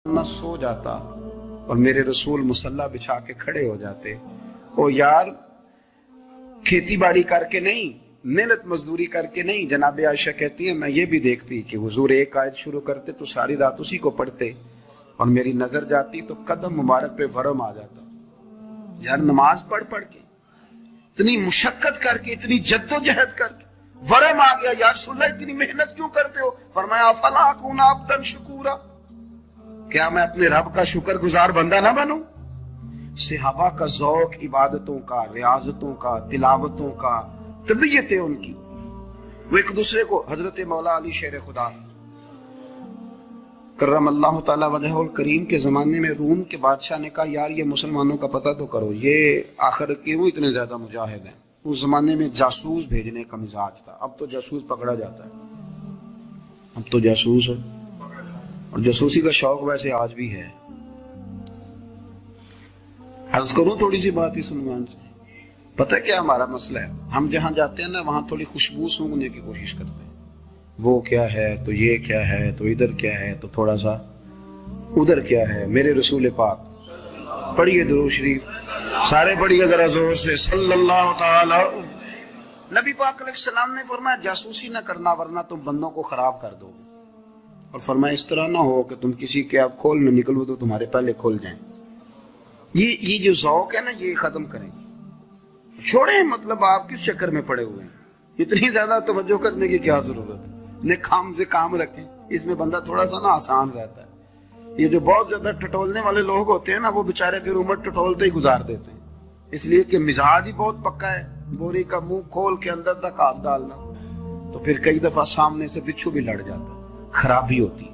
نہ سو جاتا اور میرے رسول مصلی بچھا کے کھڑے ہو جاتے. او یار کھیتی باڑی کر کے نہیں، محنت مزدوری کر کے نہیں. جناب عائشہ کہتی ہیں میں یہ بھی دیکھتی کہ حضور ایک آیت شروع کرتے تو ساری رات اسی کو پڑھتے، اور میری نظر جاتی تو قدم مبارک پہ ورم آ جاتا. یار نماز پڑھ پڑھ کے اتنی مشقت کر کے اتنی جد و جہد کر کے ورم آ گیا. یا رسول اللہ اتنی محنت کیوں کرتے ہو؟ فرمایا فلا اکون عبدا شکورا، کیا میں اپنے رب کا شکر گزار بندہ نہ بنوں؟ صحابہ کا ذوق عبادتوں کا، ریاضتوں کا، تلاوتوں کا، طبیعت ہے ان کی. وہ ایک دوسرے کو، حضرت مولا علی شیر خدا کرم اللہ تعالی وجہہ الکریم کے زمانے میں روم کے بادشاہ نے کہا یار یہ مسلمانوں کا پتہ تو کرو، یہ آخر کیوں اتنے زیادہ مجاہد ہیں. اس زمانے میں جاسوس بھیجنے کا مزاج تھا. اب تو جاسوس پکڑا جاتا ہے، اب تو جاسوس ہے، اور جاسوسی کا شوق ویسے آج بھی ہے. عرض کروں تھوڑی سی بات اس عنوان سے. پتہ کیا ہمارا مسئلہ ہے؟ ہم جہاں جاتے ہیں نا وہاں تھوڑی خوشبو سونگنے کی کوشش کرتے ہیں. وہ کیا ہے تو یہ کیا ہے تو ادھر کیا ہے تو تھوڑا سا ادھر کیا ہے. میرے رسول پاک پڑھیے درود شریف سارے پڑھیے ذرا زور سے صلی اللہ تعالی. نبی پاک علیہ السلام نے فرمایا جاسوسی نہ کرنا ورنہ تم بندوں کو خراب کر دو. اور فرمایا اس طرح نہ ہو کہ تم کسی کے آپ کھول نہ نکلو تو تمہارے پہلے کھول جائیں. یہ جو ذوق ہے نا یہ ختم کریں، چھوڑیں. مطلب آپ کس چکر میں پڑے ہوئے ہیں؟ اتنی زیادہ توجہ کرنے کی کیا ضرورت ہے؟ کام سے کام رکھیں، اس میں بندہ تھوڑا سا نا آسان رہتا ہے. یہ جو بہت زیادہ ٹٹولنے والے لوگ ہوتے ہیں نا وہ بےچارے پھر عمر ٹٹولتے ہی گزار دیتے ہیں، اس لیے کہ مزاج ہی بہت پکا ہے. بوری کا منہ کھول کے اندر تک ہاتھ ڈالنا تو پھر کئی دفعہ سامنے سے بچھو بھی لڑ جاتا، خرابی ہوتی.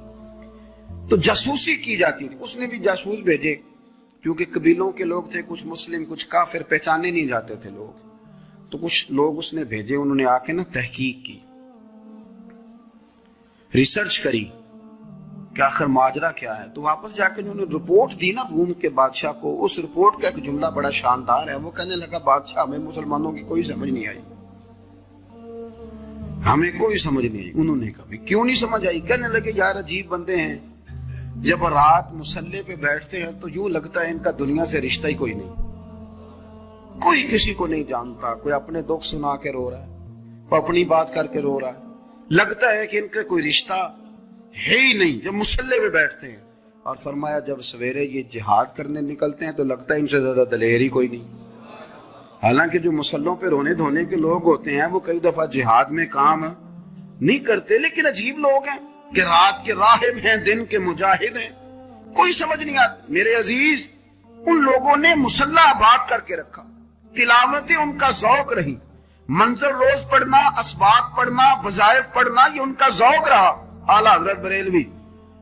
تو جاسوسی کی جاتی تھی. اس نے بھی جاسوس بھیجے کیونکہ قبیلوں کے لوگ تھے، کچھ مسلم کچھ کافر، پہچانے نہیں جاتے تھے لوگ. تو کچھ لوگ اس نے بھیجے، انہوں نے آ کے نا تحقیق کی، ریسرچ کری کہ آخر ماجرا کیا ہے. تو واپس جا کے انہوں نے رپورٹ دی نا روم کے بادشاہ کو. اس رپورٹ کا ایک جملہ بڑا شاندار ہے. وہ کہنے لگا بادشاہ ہمیں مسلمانوں کی کوئی سمجھ نہیں آئی، ہمیں کوئی سمجھ نہیں آئی. انہوں نے کہا کیوں نہیں سمجھ آئی؟ کہنے لگے یار عجیب بندے ہیں، جب رات مصلی پہ بیٹھتے ہیں تو یوں لگتا ہے ان کا دنیا سے رشتہ ہی کوئی نہیں، کوئی کسی کو نہیں جانتا. کوئی اپنے دکھ سنا کے رو رہا ہے، کوئی اپنی بات کر کے رو رہا ہے. لگتا ہے کہ ان کا کوئی رشتہ ہے ہی نہیں جب مصلی پہ بیٹھتے ہیں. اور فرمایا جب سویرے یہ جہاد کرنے نکلتے ہیں تو لگتا ہے ان سے زیادہ دلیر ہی کوئی نہیں. حالانکہ جو مسلوں پہ رونے دھونے کے لوگ ہوتے ہیں وہ کئی دفعہ جہاد میں کام نہیں کرتے، لیکن عجیب لوگ ہیں کہ رات کے راہب ہیں، دن کے مجاہد ہیں، کوئی سمجھ نہیں آتی. میرے عزیز ان لوگوں نے مصلی آباد کر کے رکھا، تلاوتیں ان کا ذوق رہی، منظر روز پڑھنا، اسباق پڑھنا، وظائف پڑھنا، یہ ان کا ذوق رہا. اعلیٰ حضرت بریلوی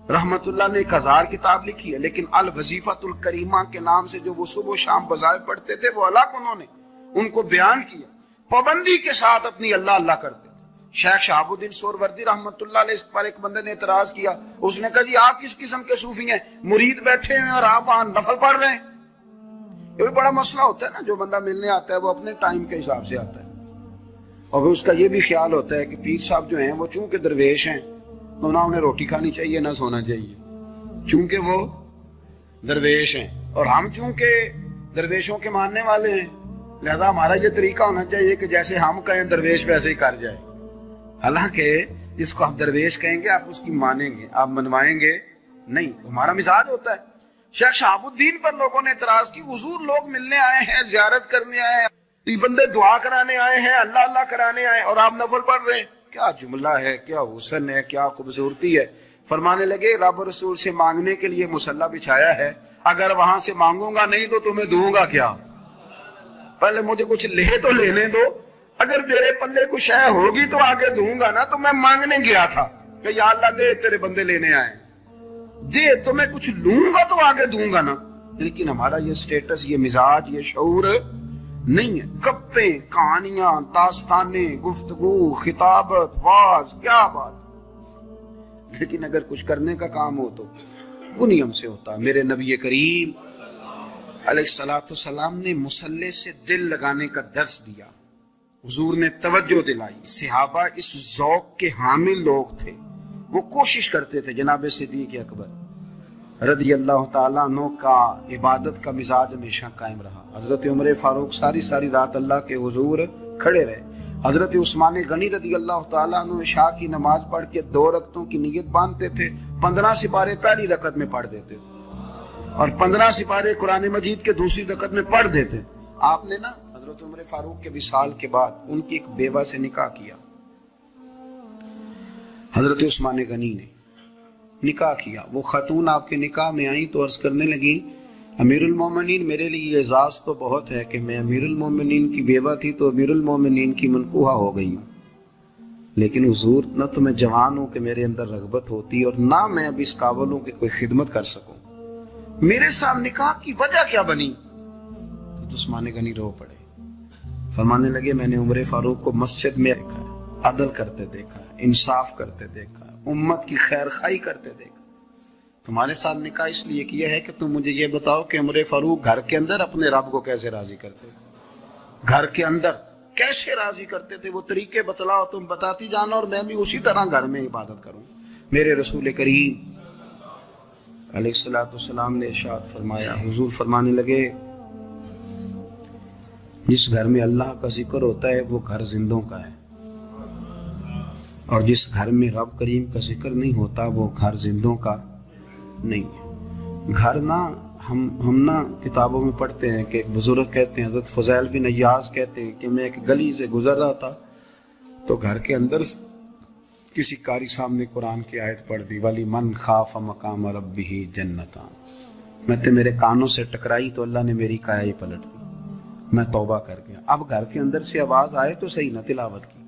رحمت اللہ نے 1000 کتاب لکھی ہے، لیکن الوظیفۃ الکریمہ کے نام سے جو وہ صبح و شام وظائف پڑھتے تھے وہ الگ انہوں نے ان کو بیان کیا. پابندی کے ساتھ اپنی اللہ اللہ کرتے. شیخ شہاب الدین سہروردی رحمت اللہ علیہ اس پر ایک بندے نے اعتراض کیا. اس نے کہا جی آپ کس قسم کے صوفی ہیں، مرید بیٹھے ہیں اور آپ وہاں نفل پڑھ رہے ہیں؟ یہ بھی بڑا مسئلہ ہوتا ہے نا. جو بندہ ملنے آتا ہے وہ اپنے ٹائم کے حساب سے آتا ہے، اور اس کا یہ بھی خیال ہوتا ہے کہ پیر صاحب جو ہیں وہ چونکہ درویش ہیں تو نہ انہیں روٹی کھانی چاہیے نہ سونا چاہیے، چونکہ وہ درویش ہیں، اور ہم چونکہ درویشوں کے ماننے والے ہیں لہذا ہمارا یہ طریقہ ہونا چاہیے کہ جیسے ہم کہیں درویش ویسے ہی کر جائے. حالانکہ جس کو آپ درویش کہیں گے آپ اس کی مانیں گے، آپ منوائیں گے نہیں، ہمارا مزاج ہوتا ہے. شیخ شہاب الدین پر لوگوں نے اعتراض کی، حضور لوگ ملنے آئے ہیں، زیارت کرنے آئے ہیں، یہ بندے دعا کرانے آئے ہیں، اللہ اللہ کرانے آئے ہیں، اور آپ نفل پڑھ رہے ہیں. کیا جملہ ہے، کیا حسن ہے، کیا خوبصورتی ہے. فرمانے لگے رب رسول سے مانگنے کے لیے مصلی بچھایا ہے، اگر وہاں سے مانگوں گا نہیں تو تمہیں دوں گا کیا؟ پہلے مجھے کچھ لے تو لینے دو، اگر میرے پلے کچھ ہے ہوگی تو آگے دوں گا نا. تو میں مانگنے گیا تھا کہ یا اللہ دے تیرے بندے لینے آئے دے، تو میں کچھ لوں گا تو آگے دوں گا نا. لیکن ہمارا یہ سٹیٹس، یہ مزاج، یہ شعور نہیں ہے. گپیں، کہانیاں، داستانیں، گفتگو، خطابت، واز، کیا بات. لیکن اگر کچھ کرنے کا کام ہو تو وہ نیم سے ہوتا. میرے نبی کریم علیہ الصلوۃ والسلام نے مصلی سے دل لگانے کا درس دیا. حضور نے توجہ دلائی. صحابہ اس ذوق کے حامل لوگ تھے، وہ کوشش کرتے تھے. جناب صدیق اکبر رضی اللہ تعالیٰ عنہ کا عبادت کا مزاج ہمیشہ قائم رہا۔ حضرت عمر فاروق ساری رات اللہ کے حضور کھڑے رہے۔ حضرت عثمان غنی رضی اللہ تعالیٰ عنہ عشاء کی نماز پڑھ کے 2 رکعتوں کی نیت باندھتے تھے، 15 سپارے پہلی رکعت میں پڑھ دیتے اور 15 سپارے قرآن مجید کے دوسری رکعت میں پڑھ دیتے۔ آپ نے نا حضرت عمر فاروق کے وصال کے بعد ان کی ایک بیوہ سے نکاح کیا، حضرت عثمان غنی نے نکاح کیا۔ وہ خاتون آپ کے نکاح میں آئیں تو عرض کرنے لگی امیر المومنین میرے لیے اعزاز تو بہت ہے کہ میں امیر المومنین کی بیوہ تھی تو امیر المومنین کی منکوحہ ہو گئی ہوں، لیکن حضور نہ تو میں جوان ہوں کہ میرے اندر رغبت ہوتی اور نہ میں اب اس قابل ہوں کہ کوئی خدمت کر سکوں، میرے ساتھ نکاح کی وجہ کیا بنی؟ تو عثمان غنی رو پڑے، فرمانے لگے میں نے عمر فاروق کو مسجد میں دیکھا ہے، عدل کرتے دیکھا ہے، انصاف کرتے دیکھا ہے، امت کی خیر خواہی کرتے دیکھا، تمہارے ساتھ نکاح اس لیے کیا ہے کہ تم مجھے یہ بتاؤ کہ عمر فاروق گھر کے اندر اپنے رب کو کیسے راضی کرتے تھے، گھر کے اندر کیسے راضی کرتے تھے، وہ طریقے بتلاؤ، تم بتاتی جانا اور میں بھی اسی طرح گھر میں عبادت کروں۔ میرے رسول کریم علیہ السلام نے ارشاد فرمایا، حضور فرمانے لگے جس گھر میں اللہ کا ذکر ہوتا ہے وہ گھر زندوں کا ہے، اور جس گھر میں رب کریم کا ذکر نہیں ہوتا وہ گھر زندوں کا نہیں ہے۔ گھر نہ ہم نہ کتابوں میں پڑھتے ہیں کہ ایک بزرگ کہتے ہیں، حضرت فضیل بن ایاز کہتے ہیں کہ میں ایک گلی سے گزر رہا تھا تو گھر کے اندر کسی قاری سامنے قرآن کی آیت پڑھ دی، ولی من خاف مقام ربہ جنتان، میں تے میرے کانوں سے ٹکرائی تو اللہ نے میری کایا ہی پلٹ دی، میں توبہ کر گیا۔ اب گھر کے اندر سے آواز آئے تو صحیح نہ تلاوت کی،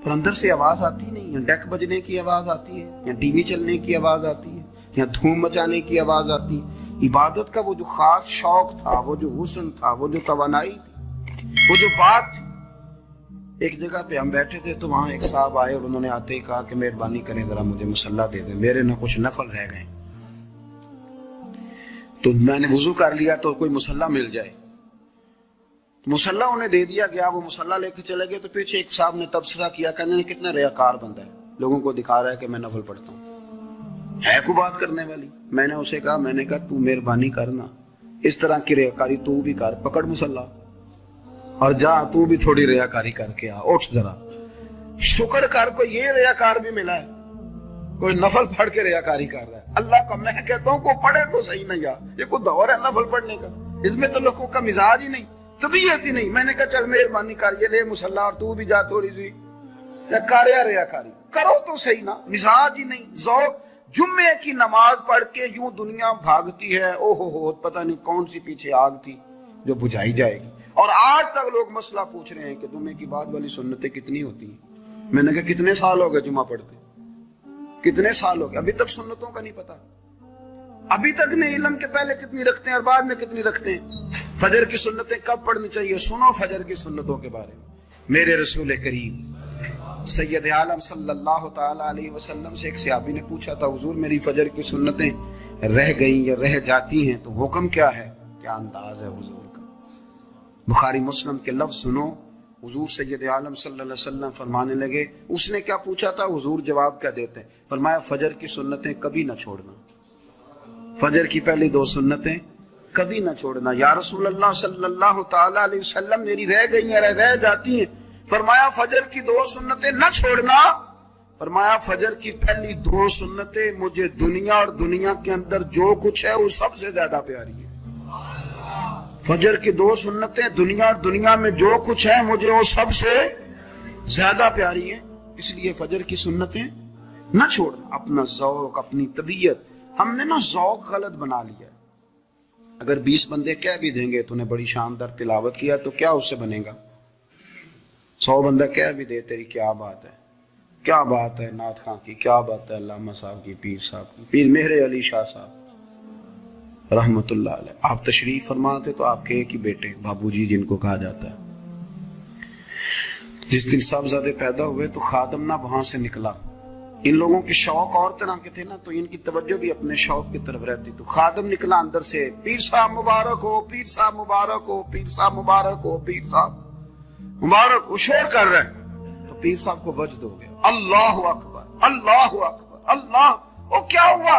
پر اندر سے آواز آتی نہیں، یا ڈیک بجنے کی آواز آتی ہے، یا ٹی وی چلنے کی آواز آتی ہے، یا دھوم مچانے کی آواز آتی ہے۔ عبادت کا وہ جو خاص شوق تھا، وہ جو حسن تھا، وہ جو توانائی تھی، وہ جو بات تھی۔ ایک جگہ پہ ہم بیٹھے تھے تو وہاں ایک صاحب آئے اور انہوں نے آتے ہی کہا کہ مہربانی کریں ذرا مجھے مصلی دے دیں، میرے نہ کچھ نفل رہ گئے۔ تو میں نے وضو کر لیا تو کوئی مصلی مل جائے، مصلی انہیں دے دیا گیا، وہ مصلی لے کے چلے گئے تو پیچھے ایک صاحب نے تبصرہ کیا، کہنے کتنا ریاکار بندہ ہے، لوگوں کو دکھا رہا ہے کہ میں نفل پڑھتا ہوں، ہے کوئی بات کرنے والی؟ میں نے اسے کہا تو مہربانی کرنا اس طرح کی ریاکاری تو بھی کر، پکڑ مصلی اور جا تو بھی تھوڑی ریاکاری کر کے آ، اٹھ ذرا شکر کر، کوئی یہ ریاکار بھی ملا ہے، کوئی نفل پڑھ کے ریاکاری کر رہا ہے۔ اللہ کا میں کہتا ہوں کو پڑھے تو صحیح نہیں، یہ کوئی دور ہے نفل پڑھنے کا؟ اس میں تو لوگوں کا مزاج ہی نہیں، طبیعت ہی نہیں۔ میں نے کہا چل مہربانی کر، یہ لے مصلی اور تو بھی جا تھوڑی سی ریاکاری کرو تو صحیح نا، مزاج ہی نہیں، ذوق۔ جمعے کی نماز پڑھ کے یوں دنیا بھاگتی ہے، او ہو پتہ نہیں کون سی پیچھے آگ تھی جو بجھائی جائے گی، اور آج تک لوگ مسئلہ پوچھ رہے ہیں کہ جمعے کی بعد والی سنتیں کتنی ہوتی ہیں۔ میں نے کہا کتنے سال ہو گئے جمعہ پڑھتے، کتنے سال ہو گئے، ابھی تک سنتوں کا نہیں پتا، ابھی تک نہیں علم کے پہلے کتنی رکھتے ہیں اور بعد میں کتنی رکھتے ہیں۔ فجر کی سنتیں کب پڑھنی چاہیے، سنو فجر کی سنتوں کے بارے میں۔ میرے رسول کریم سید عالم صلی اللہ تعالی علیہ وسلم سے ایک صحابی نے پوچھا تھا، حضور میری فجر کی سنتیں رہ گئیں یا رہ جاتی ہیں تو حکم کیا ہے؟ کیا انداز ہے حضور کا، بخاری مسلم کے لفظ سنو۔ حضور سید عالم صلی اللہ علیہ وسلم فرمانے لگے، اس نے کیا پوچھا تھا، حضور جواب کیا دیتے ہیں؟ فرمایا فجر کی سنتیں کبھی نہ چھوڑنا، فجر کی پہلی 2 سنتیں کبھی نہ چھوڑنا۔ یا رسول اللہ صلی اللہ تعالی علیہ وسلم میری رہ گئی ہیں، رہ جاتی ہیں۔ فرمایا فجر کی 2 سنتیں نہ چھوڑنا، فرمایا فجر کی پہلی 2 سنتیں مجھے دنیا اور دنیا کے اندر جو کچھ ہے وہ سب سے زیادہ پیاری ہے۔ فجر کی 2 سنتیں دنیا اور دنیا میں جو کچھ ہے مجھے وہ سب سے زیادہ پیاری ہے، اس لیے فجر کی سنتیں نہ چھوڑنا۔ اپنا ذوق، اپنی طبیعت، ہم نے نا ذوق غلط بنا لیا ہے۔ اگر 20 بندے کہہ بھی دیں گے تو نے بڑی شاندار تلاوت کیا تو کیا اس سے بنے گا؟ 100 بندہ کہہ بھی دے تیری کیا بات ہے، کیا بات ہے نعت خاں کی، کیا بات ہے علامہ صاحب کی، پیر صاحب کی، پیر مہر علی شاہ صاحب رحمت اللہ علیہ۔ آپ تشریف فرما تھے تو آپ کے ایک ہی بیٹے بابو جی جن کو کہا جاتا ہے، جس دن صاحبزادے پیدا ہوئے تو خادم نہ وہاں سے نکلا۔ ان لوگوں کے شوق اور طرح کے تھے نا، تو ان کی توجہ بھی اپنے شوق کی طرف رہتی، تو خادم نکلا اندر سے، پیر صاحب مبارک ہو، پیر صاحب مبارک ہو، پیر صاحب مبارک ہو، پیر صاحب مبارک، وہ شور کر رہے ہیں۔ تو پیر صاحب کو وجد ہو گیا، اللہ اکبر اللہ اکبر اللہ، وہ کیا ہوا؟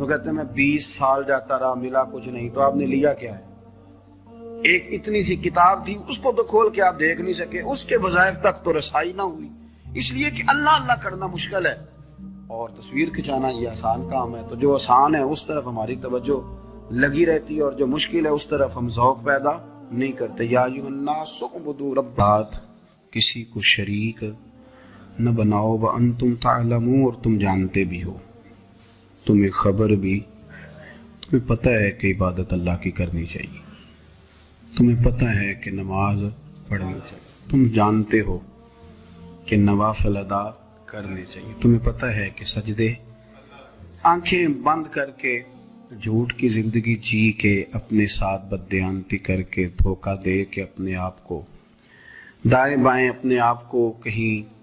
وہ کہتے ہیں میں 20 سال جاتا رہا ملا کچھ نہیں، تو آپ نے لیا کیا ہے؟ ایک اتنی سی کتاب تھی، اس کو تو کھول کے آپ دیکھ نہیں سکے، اس کے وظائف تک تو رسائی نہ ہوئی، اس لیے کہ اللہ اللہ کرنا مشکل ہے اور تصویر کھچانا یہ آسان کام ہے۔ تو جو آسان ہے اس طرف ہماری توجہ لگی رہتی ہے اور جو مشکل ہے اس طرف ہم ذوق پیدا نہیں کرتے۔ یا ایھا الناس اعبدوا ربکم، کسی کو شریک نہ بناؤ، وانتم تعلمون، اور تم جانتے بھی ہو، تمہیں خبر بھی، تمہیں پتہ ہے کہ عبادت اللہ کی کرنی چاہیے، تمہیں پتہ ہے کہ نماز پڑھنی چاہیے، تم جانتے ہو کہ نوافل ادا کرنے چاہیے، تمہیں پتہ ہے کہ سجدے آنکھیں بند کر کے جھوٹ کی زندگی جی کے اپنے ساتھ بددیانتی کر کے دھوکہ دے کے اپنے آپ کو دائیں بائیں اپنے آپ کو کہیں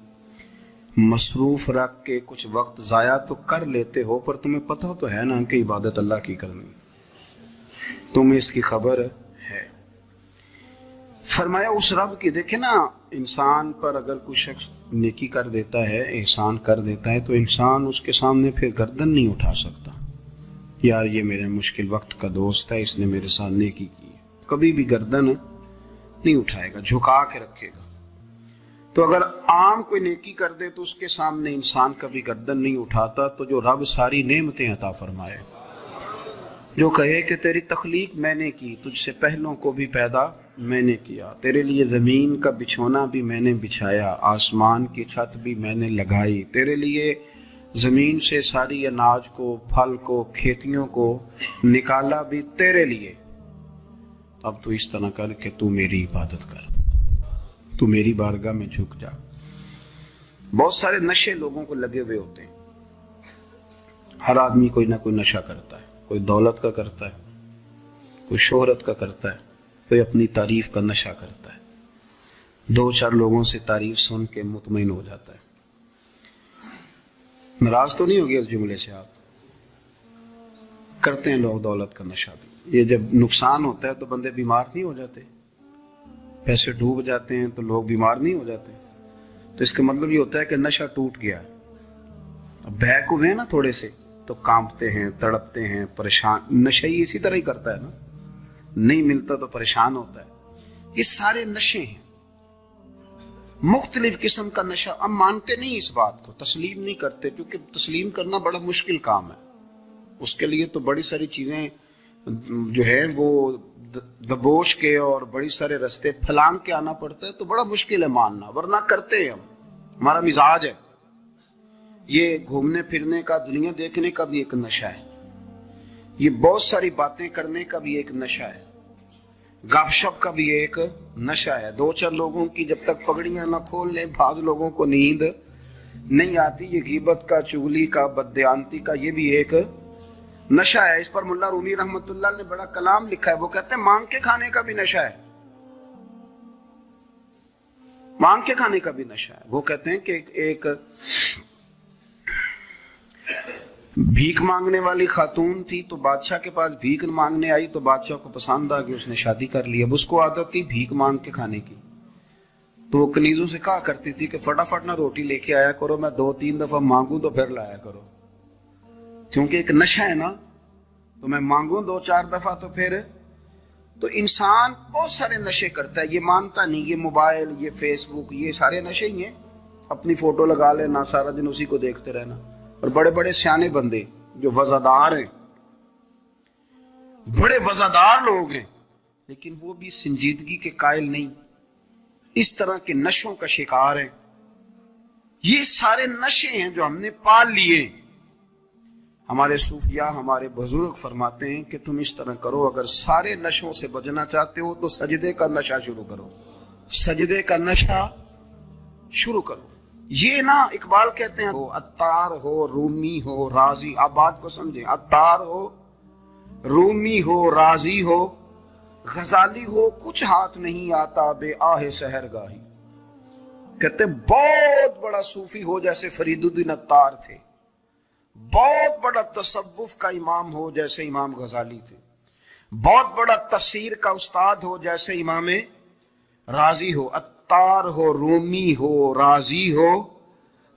مصروف رکھ کے کچھ وقت ضائع تو کر لیتے ہو، پر تمہیں پتہ تو ہے نا کہ عبادت اللہ کی کرنی، تمہیں اس کی خبر ہے۔ فرمایا اس رب کی، دیکھیں نا، انسان پر اگر کوئی شخص نیکی کر دیتا ہے، احسان کر دیتا ہے، تو انسان اس کے سامنے پھر گردن نہیں اٹھا سکتا، یار یہ میرے مشکل وقت کا دوست ہے، اس نے میرے ساتھ نیکی کی ہے، کبھی بھی گردن نہیں اٹھائے گا، جھکا کے رکھے گا۔ تو اگر عام کوئی نیکی کر دے تو اس کے سامنے انسان کبھی گردن نہیں اٹھاتا، تو جو رب ساری نعمتیں عطا فرمائے، جو کہے کہ تیری تخلیق میں نے کی، تجھ سے پہلوں کو بھی پیدا میں نے کیا، تیرے لیے زمین کا بچھونا بھی میں نے بچھایا، آسمان کی چھت بھی میں نے لگائی، تیرے لیے زمین سے ساری اناج کو، پھل کو، کھیتیوں کو نکالا بھی تیرے لیے، اب تو اس طرح کر کہ تو میری عبادت کر، تو میری بارگاہ میں جھک جا۔ بہت سارے نشے لوگوں کو لگے ہوئے ہوتے ہیں، ہر آدمی کوئی نہ کوئی نشہ کرتا ہے، کوئی دولت کا کرتا ہے، کوئی شہرت کا کرتا ہے، کوئی اپنی تعریف کا نشہ کرتا ہے، دو چار لوگوں سے تعریف سن کے مطمئن ہو جاتا ہے۔ ناراض تو نہیں ہوگی اس جملے سے؟ آپ کرتے ہیں لوگ دولت کا نشہ بھی، یہ جب نقصان ہوتا ہے تو بندے بیمار نہیں ہو جاتے، پیسے ڈوب جاتے ہیں تو لوگ بیمار نہیں ہو جاتے، تو اس کا مطلب یہ ہوتا ہے کہ نشہ ٹوٹ گیا ہے۔ اب بہک ہوئے ہیں نا تھوڑے سے تو کانپتے ہیں، تڑپتے ہیں، پریشان، نشہ ہی اسی طرح ہی کرتا ہے نا، نہیں ملتا تو پریشان ہوتا ہے۔ یہ سارے نشے ہیں، مختلف قسم کا نشہ۔ ہم مانتے نہیں اس بات کو، تسلیم نہیں کرتے، کیونکہ تسلیم کرنا بڑا مشکل کام ہے، اس کے لیے تو بڑی ساری چیزیں جو ہے وہ دبوچ کے اور بڑی سارے رستے پھلانگ کے آنا پڑتا ہے، تو بڑا مشکل ہے ماننا، ورنہ کرتے ہیں ہم، ہمارا مزاج ہے۔ یہ گھومنے پھرنے کا، دنیا دیکھنے کا بھی ایک نشہ ہے، یہ بہت ساری باتیں کرنے کا بھی ایک نشہ ہے، گپ شپ کا بھی ایک نشہ ہے۔ دو چار لوگوں کی جب تک پگڑیاں نہ کھول لیں، بعض لوگوں کو نیند نہیں آتی، یہ غیبت کا، چغلی کا، بددیانتی کا، یہ بھی ایک نشہ ہے۔ اس پر ملا رومی رحمت اللہ نے بڑا کلام لکھا ہے، وہ کہتے ہیں مانگ کے کھانے کا بھی نشہ ہے، مانگ کے کھانے کا بھی نشہ ہے۔ وہ کہتے ہیں کہ ایک بھیک مانگنے والی خاتون تھی، تو بادشاہ کے پاس بھیک مانگنے آئی، تو بادشاہ کو پسند آ گئی، اس نے شادی کر لی۔ اب اس کو عادت تھی بھیک مانگ کے کھانے کی، تو وہ کنیزوں سے کہا کرتی تھی کہ فٹافٹ نہ روٹی لے کے آیا کرو، میں 2-3 دفعہ مانگوں تو پھر لایا کرو، کیونکہ ایک نشہ ہے نا، تو میں مانگوں 2-4 دفعہ تو پھر۔ تو انسان بہت سارے نشے کرتا ہے، یہ مانتا نہیں، یہ موبائل، یہ فیس بک، یہ سارے نشے ہی ہیں، اپنی فوٹو لگا لینا، سارا دن اسی کو دیکھتے رہنا۔ اور بڑے بڑے سیانے بندے جو وزادار ہیں، بڑے وزادار لوگ ہیں، لیکن وہ بھی سنجیدگی کے قائل نہیں، اس طرح کے نشوں کا شکار ہیں۔ یہ سارے نشے ہیں جو ہم نے پال لیے۔ ہمارے صوفیاء، ہمارے بزرگ فرماتے ہیں کہ تم اس طرح کرو، اگر سارے نشوں سے بچنا چاہتے ہو تو سجدے کا نشہ شروع کرو، سجدے کا نشہ شروع کرو۔ یہ نا اقبال کہتے ہیں، عطار ہو، رومی ہو، رازی، آپ بات کو سمجھیں، عطار ہو، رومی ہو، رازی ہو، غزالی ہو، کچھ ہاتھ نہیں آتا بے آہ سحر گاہی۔ کہتے ہیں بہت بڑا صوفی ہو جیسے فرید الدین عطار تھے، بہت بڑا تصوف کا امام ہو جیسے امام غزالی تھے، بہت بڑا تفسیر کا استاد ہو جیسے امام رازی ہو، عطار ہو، رومی ہو، رازی ہو،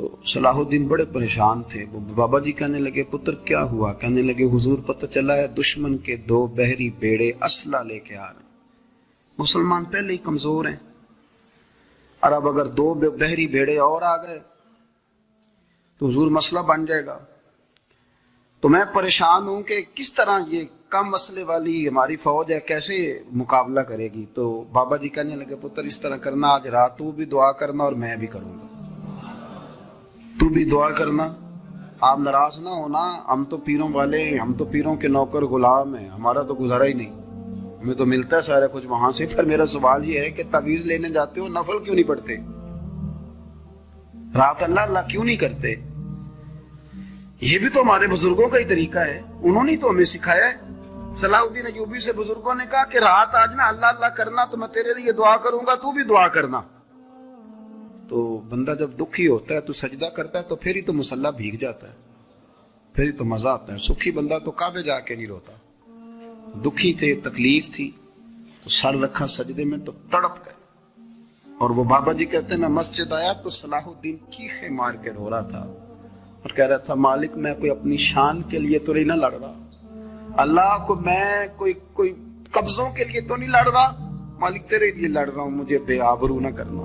تو صلاح الدین بڑے پریشان تھے. وہ بابا جی کہنے لگے پتر کیا ہوا؟ کہنے لگے حضور پتہ چلا ہے دشمن کے 2 بحری بیڑے اسلحہ لے کے آ رہے ہیں. مسلمان پہلے ہی کمزور ہیں، اور اب اگر 2 بحری بیڑے اور آ گئے تو حضور مسئلہ بن جائے گا. تو میں پریشان ہوں کہ کس طرح یہ کم مسئلے والی ہماری فوج ہے کیسے مقابلہ کرے گی. تو بابا جی کہنے لگے پتر اس طرح کرنا، آج رات تو بھی دعا کرنا اور میں بھی کروں گا. تو بھی دعا کرنا، آپ ناراض نہ ہونا. ہم تو پیروں والے ہیں، ہم تو پیروں کے نوکر غلام ہیں، ہمارا تو گزارا ہی نہیں، ہمیں تو ملتا ہے سارا کچھ وہاں سے. پھر میرا سوال یہ ہے کہ تعویذ لینے جاتے ہو نفل کیوں نہیں پڑھتے؟ رات اللہ اللہ کیوں نہیں کرتے؟ یہ بھی تو ہمارے بزرگوں کا ہی طریقہ ہے، انہوں نے تو ہمیں سکھایا ہے. صلاح الدین ایوبی سے بزرگوں نے کہا کہ رات آج نا اللہ اللہ کرنا، تو میں تیرے لیے دعا کروں گا، تو بھی دعا کرنا. تو بندہ جب دکھی ہوتا ہے تو سجدہ کرتا ہے، تو پھر ہی تو مصلی بھیگ جاتا ہے، پھر ہی تو مزہ آتا ہے. سکھی بندہ تو کعبے جا کے نہیں روتا. دکھی تھے، تکلیف تھی، تو سر رکھا سجدے میں تو تڑپ گئے. اور وہ بابا جی کہتے ہیں میں مسجد آیا تو صلاح الدین چیخے مار کے رو رہا تھا اور کہہ رہا تھا مالک میں کوئی اپنی شان کے لیے تو نہیں نہ لڑ رہا، اللہ کو میں کوئی قبضوں کے لیے تو نہیں لڑ رہا، مالک تیرے لیے لڑ رہا ہوں، مجھے بے آبرو نہ کرنا،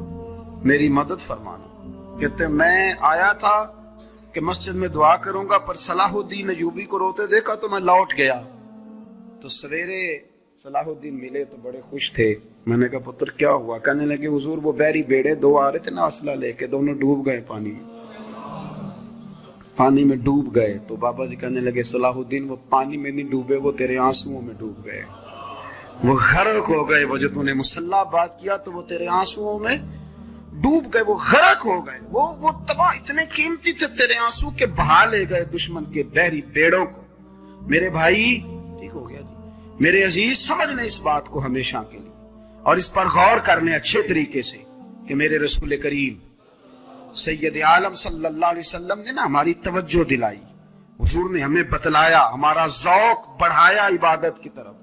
میری مدد فرمانا. کہتے میں آیا تھا کہ مسجد میں دعا کروں گا، پر صلاح الدین ایوبی کو روتے دیکھا تو میں لوٹ گیا. تو سویرے صلاح الدین ملے تو بڑے خوش تھے. میں نے کہا پتر کیا ہوا؟ کہنے لگے حضور وہ بحری بیڑے 2 آ رہے تھے نا اسلحہ لے کے، دونوں ڈوب گئے پانی میں ڈوب گئے. تو بابا جی کہنے لگے صلاح الدین وہ پانی میں نہیں ڈوبے، وہ تیرے آنسوؤں میں ڈوب گئے، وہ غرق ہو گئے. وہ جو تو نے مسلح بات کیا تو وہ تیرے آنسوؤں میں ڈوب گئے، وہ غرق ہو گئے، وہ تباہ اتنے قیمتی تھے تیرے آنسو کے بہا لے گئے دشمن کے بحری بیڑوں کو. میرے بھائی ٹھیک ہو گیا جی، میرے عزیز سمجھ لیں اس بات کو ہمیشہ کے لیے، اور اس پر غور کرنے اچھے طریقے سے کہ میرے رسول کریم سید عالم صلی اللہ علیہ وسلم نے نا ہماری توجہ دلائی، حضور نے ہمیں بتلایا، ہمارا ذوق بڑھایا عبادت کی طرف.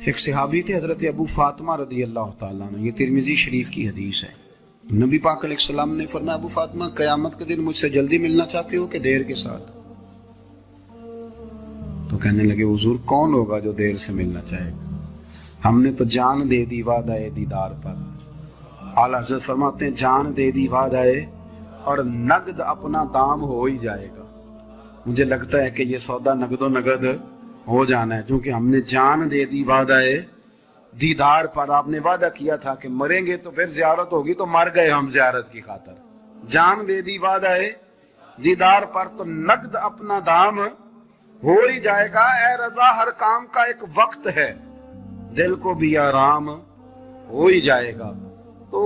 ایک صحابی تھے حضرت ابو فاطمہ رضی اللہ تعالیٰ عنہ، یہ ترمذی شریف کی حدیث ہے. نبی پاک علیہ السلام نے فرمایا ابو فاطمہ قیامت کے دن مجھ سے جلدی ملنا چاہتے ہو کہ دیر کے ساتھ؟ تو کہنے لگے حضور کون ہوگا جو دیر سے ملنا چاہے گا، ہم نے تو جان دے دی وعدہ دیدار پر. اعلیٰ حضرت فرماتے ہیں جان دے دی وعدہ اور نقد اپنا دام ہو ہی جائے گا. مجھے لگتا ہے کہ یہ سودا نقد و نقد ہو جانا ہے، کیونکہ ہم نے جان دے دی وعدہ دیدار پر. آپ نے وعدہ کیا تھا کہ مریں گے تو پھر زیارت ہوگی، تو مر گئے ہم زیارت کی خاطر. جان دے دی وعدہ دیدار پر، تو نقد اپنا دام ہو ہی جائے گا. اے رضا ہر کام کا ایک وقت ہے، دل کو بھی آرام ہو ہی جائے گا. تو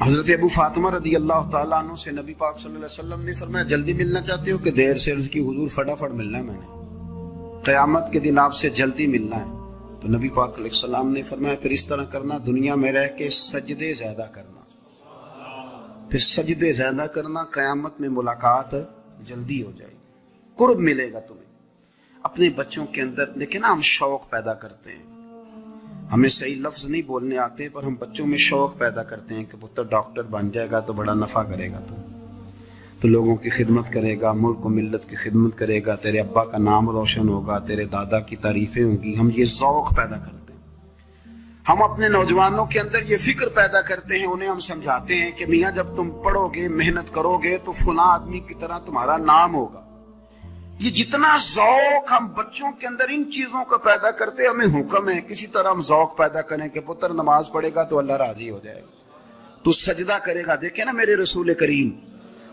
حضرت ابو فاطمہ رضی اللہ تعالیٰ عنہ سے نبی پاک صلی اللہ علیہ وسلم نے فرمایا جلدی ملنا چاہتے ہو کہ دیر سے؟ عرض کی حضور فٹافٹ ملنا ہے، میں نے قیامت کے دن آپ سے جلدی ملنا ہے. تو نبی پاک علیہ السلام نے فرمایا پھر اس طرح کرنا، دنیا میں رہ کے سجدے زیادہ کرنا، پھر سجدے زیادہ کرنا، قیامت میں ملاقات جلدی ہو جائے گی، قرب ملے گا تمہیں. اپنے بچوں کے اندر دیکھیں نا، ہم شوق پیدا کرتے ہیں، ہمیں صحیح لفظ نہیں بولنے آتے پر ہم بچوں میں شوق پیدا کرتے ہیں کہ پتر ڈاکٹر بن جائے گا تو بڑا نفع کرے گا، تو لوگوں کی خدمت کرے گا، ملک و ملت کی خدمت کرے گا، تیرے ابا کا نام روشن ہوگا، تیرے دادا کی تعریفیں ہوں گی. ہم یہ ذوق پیدا کرتے ہیں. ہم اپنے نوجوانوں کے اندر یہ فکر پیدا کرتے ہیں، انہیں ہم سمجھاتے ہیں کہ میاں جب تم پڑھو گے، محنت کرو گے تو فلاں آدمی کی طرح تمہارا نام ہوگا. یہ جتنا ذوق ہم بچوں کے اندر ان چیزوں کا پیدا کرتے، ہمیں حکم ہے کسی طرح ہم ذوق پیدا کریں کہ پتر نماز پڑھے گا تو اللہ راضی ہو جائے گا، تو سجدہ کرے گا. دیکھیں نا میرے رسول کریم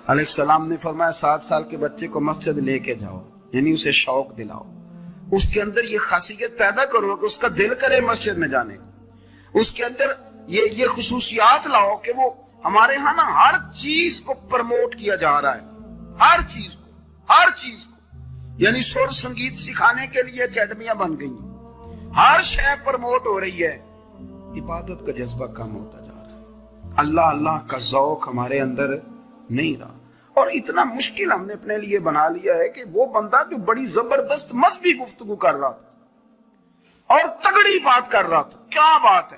علیہ السلام نے فرمایا 7 سال کے بچے کو مسجد لے کے جاؤ، یعنی اسے شوق دلاؤ، اس کے اندر یہ خاصیت پیدا کرو کہ اس کا دل کرے مسجد میں جانے کا، اس کے اندر یہ خصوصیات لاؤ کہ وہ ہمارے ہاں نا ہر چیز کو پرموٹ کیا جا رہا ہے، ہر چیز کو، یعنی سر سنگیت سکھانے کے لیے اکیڈمیاں بن گئی ہیں، ہر شے پرموٹ ہو رہی ہے. عبادت کا جذبہ کم ہوتا جا رہا ہے، اللہ اللہ کا ذوق ہمارے اندر نہیں رہا. اور اتنا مشکل ہم نے اپنے لیے بنا لیا ہے کہ وہ بندہ جو بڑی زبردست مذہبی گفتگو کر رہا تھا اور تگڑی بات کر رہا تھا، کیا بات ہے،